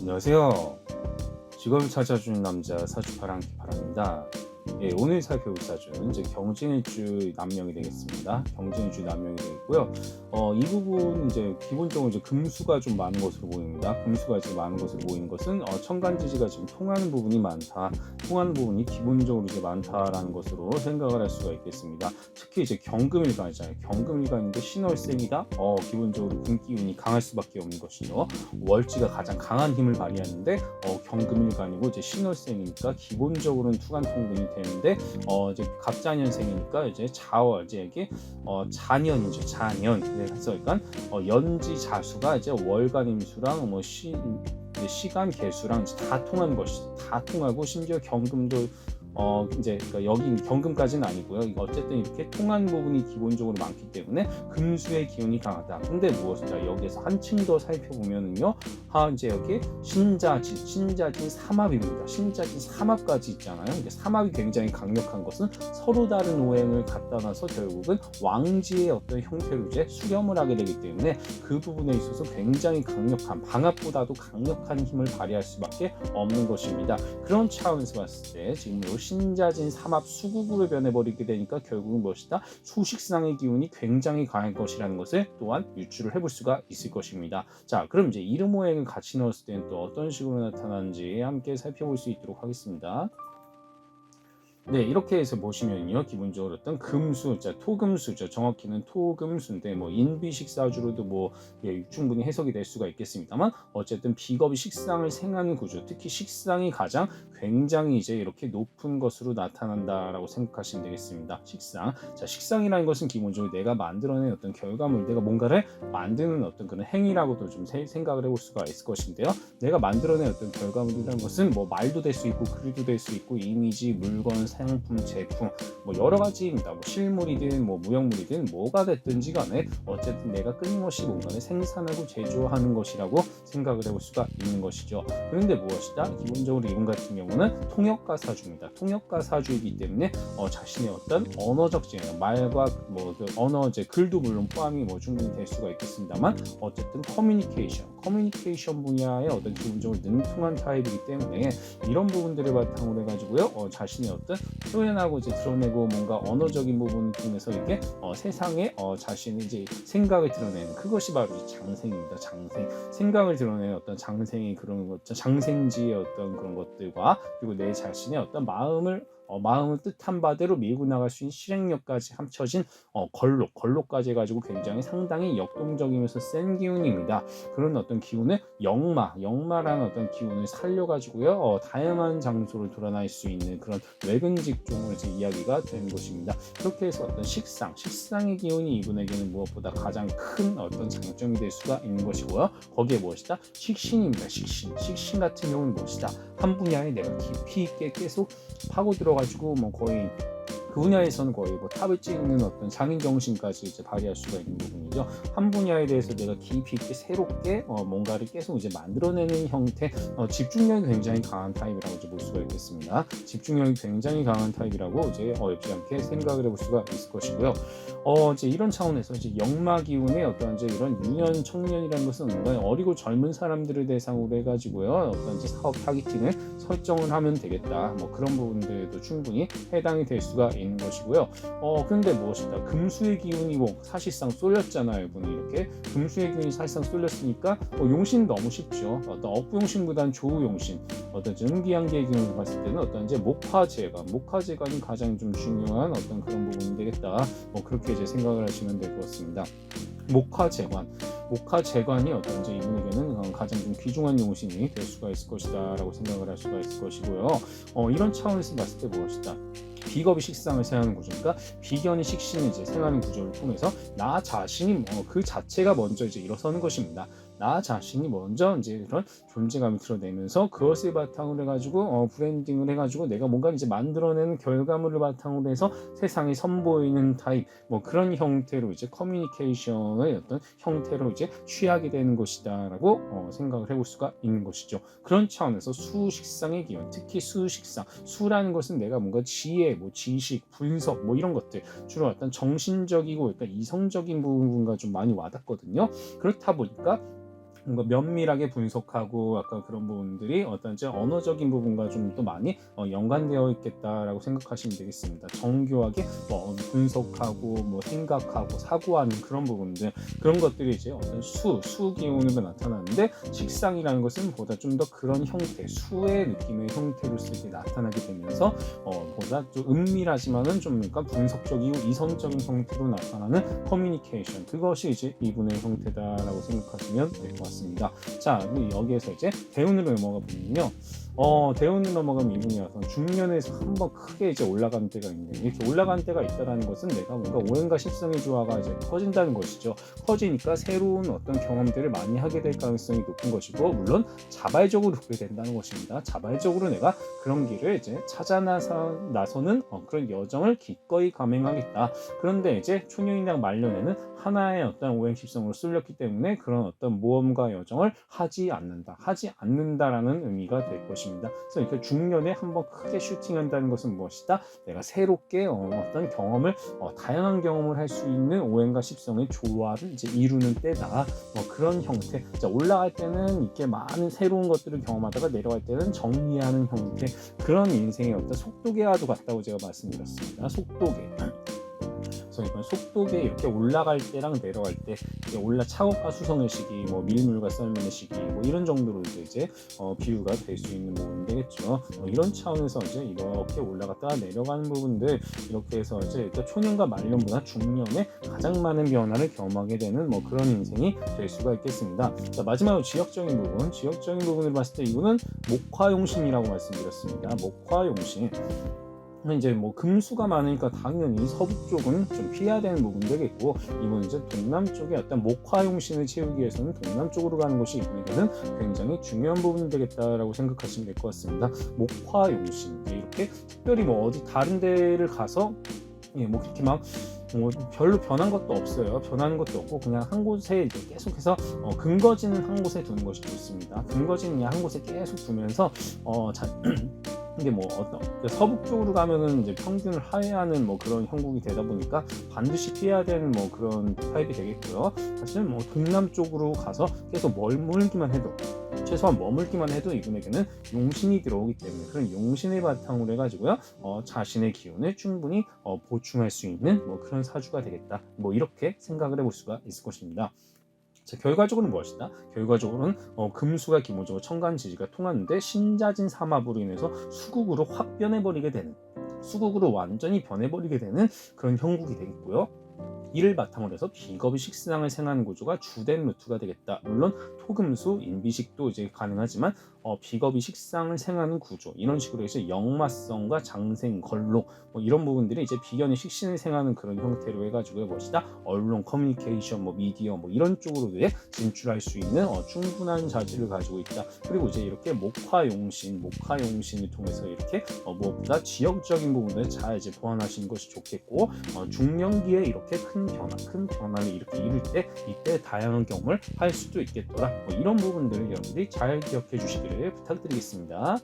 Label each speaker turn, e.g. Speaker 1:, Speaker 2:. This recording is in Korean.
Speaker 1: 안녕하세요. 직업을 찾아주는 남자 사주파랑 기파랑입니다. 예, 오늘 살펴볼 사주는 이제 경진일주 남명이 되겠습니다. 경진일주 남명이 되겠고요. 이 부분 이제 기본적으로 이제 금수가 좀 많은 것으로 보입니다. 금수가 지금 많은 것으로 보이는 것은 천간지지가 지금 통하는 부분이 많다. 통하는 부분이 기본적으로 이제 많다라는 것으로 생각을 할 수가 있겠습니다. 특히 이제 경금일간이잖아요. 경금일간인데 신월생이다. 기본적으로 금기운이 강할 수밖에 없는 것이죠. 월지가 가장 강한 힘을 발휘하는데 경금일간이고 이제 신월생이니까 기본적으로는 투간 통근이 되는데 이제 갑자년생이니까 이제 자월제에게 자년이죠. 자년. 그래서 그러니까 연지 자수가 이제 월간임수랑 시간 개수랑 이제 다 통한 것이 다 통하고 심지어 경금도 이제 그러니까 여기 경금까지는 아니고요. 어쨌든 이렇게 통한 부분이 기본적으로 많기 때문에 금수의 기운이 강하다. 근데 무엇이냐 여기에서 한층 더 살펴보면은요, 이제 여기 신자진 삼합입니다. 신자진 삼합까지 있잖아요. 이게 삼합이 굉장히 강력한 것은 서로 다른 오행을 갖다 놔서 결국은 왕지의 어떤 형태로 이제 수렴을 하게 되기 때문에 그 부분에 있어서 굉장히 강력한 방합보다도 강력한 힘을 발휘할 수밖에 없는 것입니다. 그런 차원에서 봤을 때 지금 신자진 삼합 수국으로 변해버리게 되니까 결국은 무엇이다? 수식상의 기운이 굉장히 강할 것이라는 것을 또한 유추를 해볼 수가 있을 것입니다. 자, 그럼 이제 이름 오행을 같이 넣었을 때는 또 어떤 식으로 나타나는지 함께 살펴볼 수 있도록 하겠습니다. 네, 이렇게 해서 보시면요, 기본적으로 어떤 금수, 토금수죠. 정확히는 토금수인데 인비식 사주로도 충분히 해석이 될 수가 있겠습니다만, 어쨌든 비겁이 식상을 생하는 구조, 특히 식상이 가장 굉장히 이제 이렇게 높은 것으로 나타난다라고 생각하시면 되겠습니다. 식상. 자, 식상이라는 것은 기본적으로 내가 만들어낸 어떤 결과물, 내가 뭔가를 만드는 어떤 그런 행위라고도 좀 생각을 해볼 수가 있을 것인데요. 내가 만들어낸 어떤 결과물이라는 것은 말도 될 수 있고 글도 될 수 있고 이미지, 물건, 상품, 제품 여러 가지입니다. 실물이든 무형물이든 뭐가 됐든지 간에 어쨌든 내가 끊임없이 뭔가를 생산하고 제조하는 것이라고 생각을 해볼 수가 있는 것이죠. 그런데 무엇이다? 기본적으로 이분 같은 경우는 통역가 사주입니다. 통역가 사주이기 때문에 자신의 어떤 언어적 지능, 말과 언어, 글도 물론 포함이 충분히 될 수가 있겠습니다만 어쨌든 커뮤니케이션 분야의 어떤 기본적으로 능통한 타입이기 때문에 이런 부분들을 바탕으로 해가지고요, 자신의 어떤 표현하고 이제 드러내고 뭔가 언어적인 부분을 통해서 이렇게 세상에 자신의 이제 생각을 드러내는 그것이 바로 장생입니다. 장생. 생각을 드러내는 어떤 장생의 그런 것, 장생지의 어떤 그런 것들과 그리고 내 자신의 어떤 마음을 뜻한 바대로 밀고 나갈 수 있는 실행력까지 합쳐진 걸로까지 해가지고 굉장히 상당히 역동적이면서 센 기운입니다. 그런 어떤 기운을 영마라는 어떤 기운을 살려가지고요, 다양한 장소를 돌아다닐 수 있는 그런 외근 직종으로 이제 이야기가 되는 것입니다. 그렇게 해서 어떤 식상의 기운이 이분에게는 무엇보다 가장 큰 어떤 장점이 될 수가 있는 것이고요. 거기에 무엇이다? 식신입니다. 식신 같은 경우는 무엇이다? 한 분야에 내가 깊이 있게 계속 파고 들어가지고 거의 그 분야에서는 거의 탑을 찍는 어떤 장인 정신까지 이제 발휘할 수가 있는 부분이죠. 한 분야에 대해서 내가 깊이 있게 새롭게 뭔가를 계속 이제 만들어내는 형태, 집중력이 굉장히 강한 타입이라고 이제 볼 수가 있겠습니다. 집중력이 굉장히 강한 타입이라고 이제 어렵지 않게 생각을 해볼 수가 있을 것이고요. 이제 이런 차원에서 이제 역마 기운의 어떤 이제 이런 유년 청년이라는 것은 뭔가 어리고 젊은 사람들을 대상으로 해가지고요, 어떤 이제 사업 타깃팅을 설정을 하면 되겠다. 그런 부분들도 충분히 해당이 될 수가 있는 것이고요. 그런데 무엇이다? 금수의 기운이 사실상 쏠렸잖아요. 이분은 이렇게 금수의 기운이 사실상 쏠렸으니까 용신 너무 쉽죠. 어떤 억부용신보다는 조우용신, 어떤 음기양기의 기운을 봤을 때는 어떤 이제 목화재관이 가장 좀 중요한 어떤 그런 부분이 되겠다. 그렇게 이제 생각을 하시면 될 것 같습니다. 목화재관이 어떤 이제 이분에게는 가장 좀 귀중한 용신이 될 수가 있을 것이다라고 생각을 할 수가 있을 것이고요. 이런 차원에서 봤을 때 무엇이다? 비겁이 식상을 생하는 구조니까 비견이 식신을 이제 생하는 구조를 통해서 나 자신이 그 자체가 먼저 이제 일어서는 것입니다. 나 자신이 먼저 이제 이런 존재감을 드러내면서 그것을 바탕으로 해가지고 브랜딩을 해가지고 내가 뭔가 이제 만들어내는 결과물을 바탕으로 해서 세상에 선보이는 타입, 그런 형태로 이제 커뮤니케이션의 어떤 형태로 이제 취하게 되는 것이다라고 생각을 해볼 수가 있는 것이죠. 그런 차원에서 수식상의 기운, 특히 수라는 것은 내가 뭔가 지혜, 지식, 분석 이런 것들 주로 어떤 정신적이고 그러니까 이성적인 부분과 좀 많이 와닿거든요. 그렇다 보니까 뭔가 면밀하게 분석하고 아까 그런 부분들이 어떤 이제 언어적인 부분과 좀 더 많이 연관되어 있겠다라고 생각하시면 되겠습니다. 정교하게 분석하고 생각하고 사고하는 그런 부분들, 그런 것들이 이제 어떤 수 기운으로 나타나는데, 식상이라는 것은 보다 좀 더 그런 형태, 수의 느낌의 형태로서 이렇게 나타나게 되면서 보다 좀 은밀하지만은 좀 그러니까 분석적이고 이성적인 형태로 나타나는 커뮤니케이션, 그것이 이제 이분의 형태다라고 생각하시면 될 것 같습니다. 자, 여기에서 이제 대운으로 넘어가 보면요. 대운으로 넘어가면 이분이 와서 중년에서 한번 크게 이제 올라가는 때가 있는데, 이렇게 올라가는 때가 있다라는 것은 내가 뭔가 오행과 십성의 조화가 이제 커진다는 것이죠. 커지니까 새로운 어떤 경험들을 많이 하게 될 가능성이 높은 것이고, 물론 자발적으로 그렇게 된다는 것입니다. 자발적으로 내가 그런 길을 이제 찾아 나서는 그런 여정을 기꺼이 감행하겠다. 그런데 이제 초년이나 말년에는 하나의 어떤 오행 십성으로 쏠렸기 때문에 그런 어떤 모험과 여정을 하지 않는다라는 의미가 될 것입니다. 그래서 이렇게 중년에 한번 크게 슈팅한다는 것은 무엇이다? 내가 새롭게 어떤 경험을 다양한 경험을 할 수 있는 오행과 십성의 조화를 이제 이루는 때다. 그런 형태. 자, 올라갈 때는 이렇게 많은 새로운 것들을 경험하다가 내려갈 때는 정리하는 형태. 그런 인생의 어떤 속도계와도 같다고 제가 말씀드렸습니다. 속도계. 그래서 속도계 이렇게 올라갈 때랑 내려갈 때, 차곡과 수성의 시기, 밀물과 썰매의 시기, 이런 정도로 이제 비유가 될 수 있는 부분이 되겠죠. 이런 차원에서 이제 이렇게 올라갔다가 내려가는 부분들, 이렇게 해서 이제 초년과 말년보다 중년에 가장 많은 변화를 경험하게 되는 그런 인생이 될 수가 있겠습니다. 자, 마지막으로 지역적인 부분을 봤을 때 이거는 목화용신이라고 말씀드렸습니다. 목화용신. 이제 금수가 많으니까 당연히 서북 쪽은 좀 피해야 되는 부분이 되겠고, 이분 이제 동남 쪽에 어떤 목화용신을 채우기 위해서는 동남 쪽으로 가는 것이 이분에게는 굉장히 중요한 부분이 되겠다라고 생각하시면 될 것 같습니다. 목화용신, 이렇게 특별히 어디 다른 데를 가서 그렇게 별로 변한 것도 없어요. 변하는 것도 없고 그냥 한 곳에 이제 계속해서 근거지는 한 곳에 두는 것이 좋습니다. 근거지는 그냥 한 곳에 계속 두면서 이게 서북 쪽으로 가면은 이제 평균을 하회하는 그런 형국이 되다 보니까 반드시 피해야 되는 그런 타입이 되겠고요. 사실 동남 쪽으로 가서 계속 최소한 머물기만 해도 이분에게는 용신이 들어오기 때문에 그런 용신을 바탕으로 해가지고요, 자신의 기운을 충분히 보충할 수 있는 그런 사주가 되겠다. 이렇게 생각을 해볼 수가 있을 것입니다. 자, 결과적으로는 무엇이다? 결과적으로는 금수가 기본적으로 천간지지가 통하는데 신자진 삼합으로 인해서 수국으로 확 변해버리게 되는, 수국으로 완전히 변해버리게 되는 그런 형국이 되겠고요. 이를 바탕으로 해서 비겁이 식상을 생하는 구조가 주된 루트가 되겠다. 물론 토금수, 인비식도 이제 가능하지만 비겁이 식상을 생하는 구조, 이런 식으로 해서 역마성과 장생, 걸록 이런 부분들이 이제 비견이 식신을 생하는 그런 형태로 해가지고 무엇이다? 언론, 커뮤니케이션, 미디어 이런 쪽으로 진출할 수 있는 충분한 자질을 가지고 있다. 그리고 이제 이렇게 목화용신을 통해서 이렇게 무엇보다 지역적인 부분을 잘 이제 보완하시는 것이 좋겠고, 중년기에 이렇게 큰 변화를 이렇게 이룰 때 이때 다양한 경험을 할 수도 있겠더라. 이런 부분들을 여러분들이 잘 기억해 주시기를 부탁드리겠습니다.